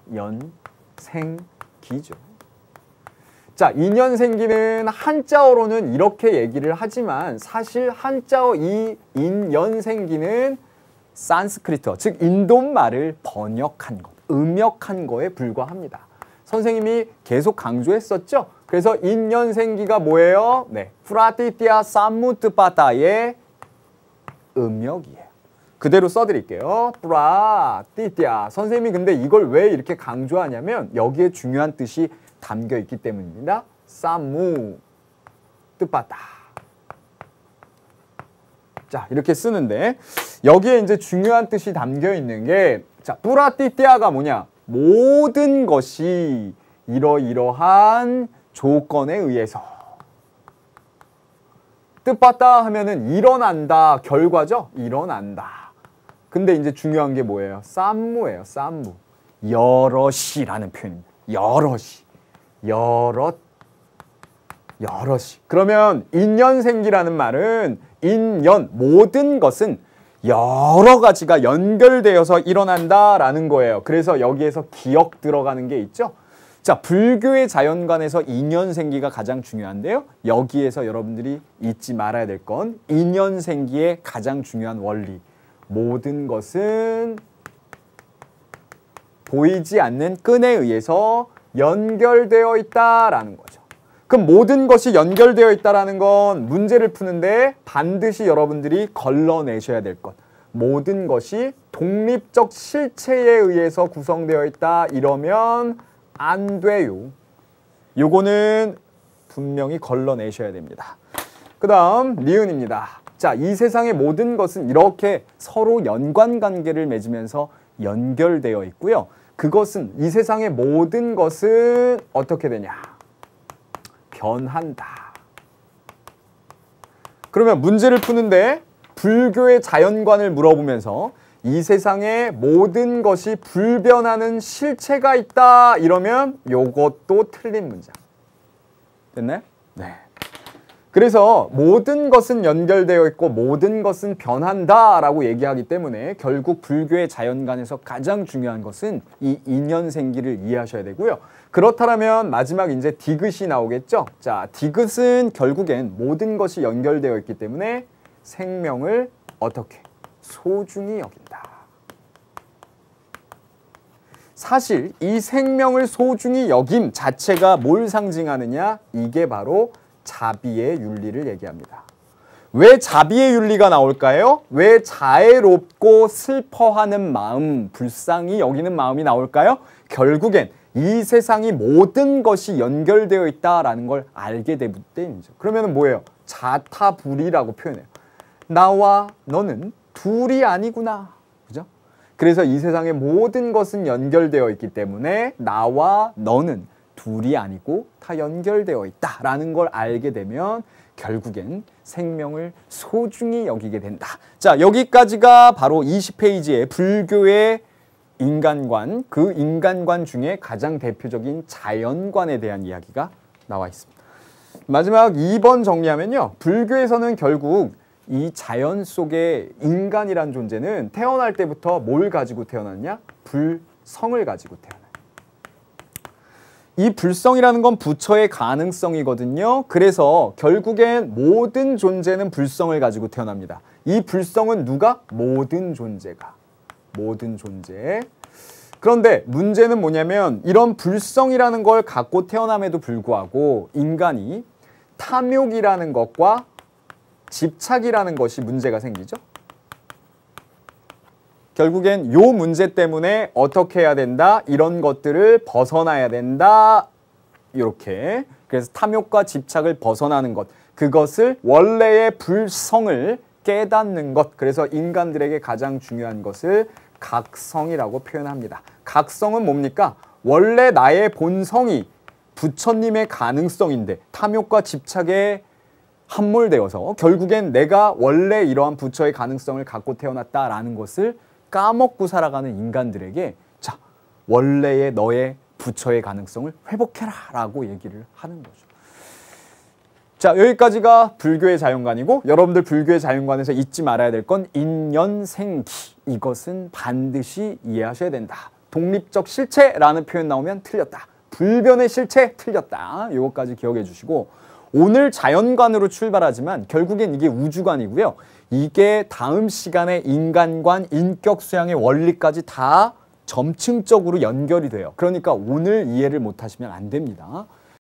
인연생기죠. 자, 인연생기는 한자어로는 이렇게 얘기를 하지만 사실 한자어 이 인연생기는 산스크리트어, 즉 인도말을 번역한 것, 음역한 거에 불과합니다. 선생님이 계속 강조했었죠. 그래서 인연생기가 뭐예요? 네, 프라티티아 사무트바타의 음역이에요. 그대로 써드릴게요. 프라티티아. 선생님이 근데 이걸 왜 이렇게 강조하냐면 여기에 중요한 뜻이 담겨 있기 때문입니다. 사무 뜻바다. 자, 이렇게 쓰는데 여기에 이제 중요한 뜻이 담겨 있는 게 자, 뿌라띠띠아가 뭐냐? 모든 것이 이러이러한 조건에 의해서 뜻받다 하면은 일어난다, 결과죠? 일어난다. 근데 이제 중요한 게 뭐예요? 쌈무예요, 쌈무. 여럿이라는 표현입니다. 여럿이. 여럿이. 그러면 인연생기라는 말은 인연, 모든 것은 여러 가지가 연결되어서 일어난다라는 거예요. 그래서 여기에서 기억 들어가는 게 있죠. 자, 불교의 자연관에서 인연생기가 가장 중요한데요. 여기에서 여러분들이 잊지 말아야 될 건 인연생기의 가장 중요한 원리. 모든 것은 보이지 않는 끈에 의해서 연결되어 있다라는 거죠. 그럼 모든 것이 연결되어 있다라는 건 문제를 푸는데 반드시 여러분들이 걸러내셔야 될 것. 모든 것이 독립적 실체에 의해서 구성되어 있다 이러면 안 돼요. 요거는 분명히 걸러내셔야 됩니다. 그 다음 니은입니다. 자, 이 세상의 모든 것은 이렇게 서로 연관관계를 맺으면서 연결되어 있고요. 그것은 이 세상의 모든 것은 어떻게 되냐? 변한다. 그러면 문제를 푸는데 불교의 자연관을 물어보면서 이 세상에 모든 것이 불변하는 실체가 있다 이러면 요것도 틀린 문장. 됐나요? 네. 그래서 모든 것은 연결되어 있고 모든 것은 변한다라고 얘기하기 때문에 결국 불교의 자연관에서 가장 중요한 것은 이 인연생기를 이해하셔야 되고요. 그렇다면 마지막 이제 디귿이 나오겠죠. 자, 디귿은 결국엔 모든 것이 연결되어 있기 때문에 생명을 어떻게 소중히 여긴다. 사실 이 생명을 소중히 여김 자체가 뭘 상징하느냐? 이게 바로 자비의 윤리를 얘기합니다. 왜 자비의 윤리가 나올까요? 왜 자애롭고 슬퍼하는 마음, 불쌍히 여기는 마음이 나올까요? 결국엔 이 세상이 모든 것이 연결되어 있다라는 걸 알게 되기 때문이죠. 그러면 뭐예요? 자타불이라고 표현해요. 나와 너는 둘이 아니구나. 그죠? 그래서 이 세상의 모든 것은 연결되어 있기 때문에 나와 너는 둘이 아니고 다 연결되어 있다라는 걸 알게 되면 결국엔 생명을 소중히 여기게 된다. 자, 여기까지가 바로 20페이지의 불교의 인간관, 그 인간관 중에 가장 대표적인 자연관에 대한 이야기가 나와 있습니다. 마지막 2번 정리하면요. 불교에서는 결국 이 자연 속에 인간이란 존재는 태어날 때부터 뭘 가지고 태어났냐? 불성을 가지고 태어나요. 이 불성이라는 건 부처의 가능성이거든요. 그래서 결국엔 모든 존재는 불성을 가지고 태어납니다. 이 불성은 누가? 모든 존재가. 모든 존재. 그런데 문제는 뭐냐면 이런 불성이라는 걸 갖고 태어남에도 불구하고 인간이 탐욕이라는 것과 집착이라는 것이 문제가 생기죠. 결국엔 요 문제 때문에 어떻게 해야 된다? 이런 것들을 벗어나야 된다. 이렇게. 그래서 탐욕과 집착을 벗어나는 것. 그것을 원래의 불성을 깨닫는 것. 그래서 인간들에게 가장 중요한 것을 각성이라고 표현합니다. 각성은 뭡니까? 원래 나의 본성이 부처님의 가능성인데 탐욕과 집착에 함몰되어서 결국엔 내가 원래 이러한 부처의 가능성을 갖고 태어났다라는 것을 까먹고 살아가는 인간들에게 자, 원래의 너의 부처의 가능성을 회복해라 라고 얘기를 하는 거죠. 자, 여기까지가 불교의 자연관이고 여러분들 불교의 자연관에서 잊지 말아야 될 건 인연생기. 이것은 반드시 이해하셔야 된다. 독립적 실체라는 표현 나오면 틀렸다. 불변의 실체 틀렸다. 요거까지 기억해 주시고 오늘 자연관으로 출발하지만 결국엔 이게 우주관이고요. 이게 다음 시간에 인간관, 인격 수양의 원리까지 다 점층적으로 연결이 돼요. 그러니까 오늘 이해를 못하시면 안 됩니다.